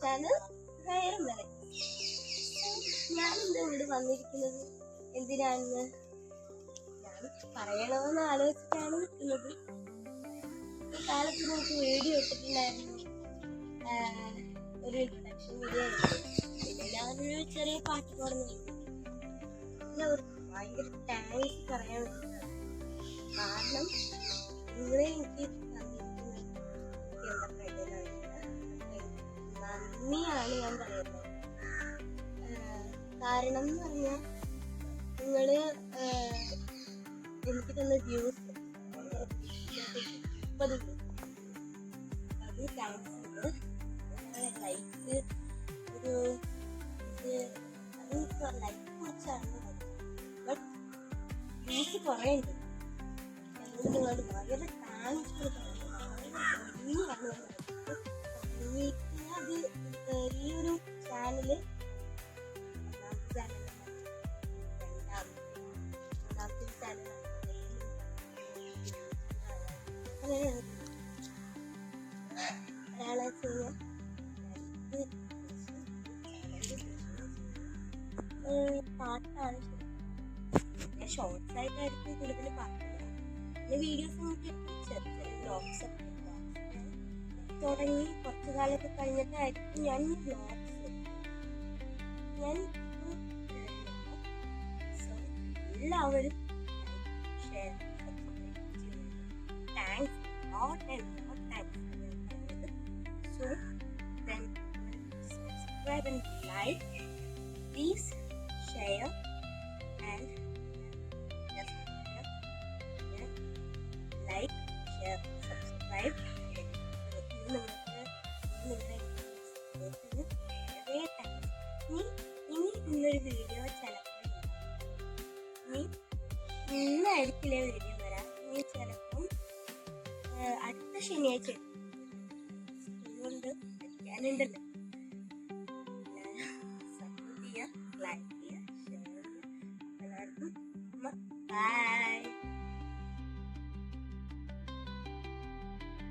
Channel ഞാനിന്ന് ഇവിടെ വന്നിരിക്കുന്നത് എന്തിനാണെന്ന് ഞാൻ പറയണമെന്ന് ആലോചിച്ചിട്ടാണ് നിൽക്കുന്നത്. ഈ കാലത്ത് നമുക്ക് വീഡിയോ ഇട്ടിട്ടുണ്ടായിരുന്നു, ഒരു ഇൻട്രൊഡക്ഷൻ വീഡിയോ എടുത്തു. പിന്നെ ഞാനൊരു ചെറിയ പാട്ട് പാടുന്നു. എല്ലാവർക്കും ഭയങ്കര താങ്ക്സ് പറയാൻ വേണ്ടിയിട്ടാണ്. കാരണം നിങ്ങളെ എനിക്ക് തന്നിരിക്കുന്നത് എന്താ നന്ദിയാണ് ഞാൻ പറയുന്നത്. കാരണം എന്ന് പറഞ്ഞാൽ നിങ്ങള് എനിക്ക് തന്ന വ്യൂസ് 30 അത് താങ്ക്സ് ഉണ്ട്. ലൈക്ക് ഒരു ലൈക്ക് കുറച്ചാണ്, ബട്ട് വ്യൂസ് കുറേ ഉണ്ട്. നിങ്ങളോട് വളരെ താങ്ക്സ് അത് ഈ ഒരു ചാനല് രണ്ടാമത്തെ ചാനൽ ഒരാളെ ചെയ്യാൻ പാട്ടാണ്. പിന്നെ ഷോർട്സ് ആയിട്ടായിരിക്കും കൂടുതൽ പാട്ടുള്ളത്. പിന്നെ വീഡിയോസ് നമുക്ക് ചെറിയ ചെറിയ വ്ലോഗ്സ് ഒക്കെ തുടങ്ങി കുറച്ചു കാലമൊക്കെ കഴിഞ്ഞിട്ടായിരിക്കും ഞാൻ വ്ലോഗ്സ് എല്ലാവരും share thanks so then subscribe and like, please share and like, share, subscribe. ഇന്നൊരു വീഡിയോ ചിലപ്പോൾ ഇന്നായിരിക്കില്ല വീഡിയോ വരാം. ഇനി ചിലപ്പം അടുത്ത ശനിയാഴ്ച അതുകൊണ്ട് പഠിക്കാനുണ്ടല്ലോ. സപ്പോർട്ട് ചെയ്യുക, ലൈക്ക് ചെയ്യുക, ഷെയർ ചെയ്യുക. എല്ലാവർക്കും ബൈ.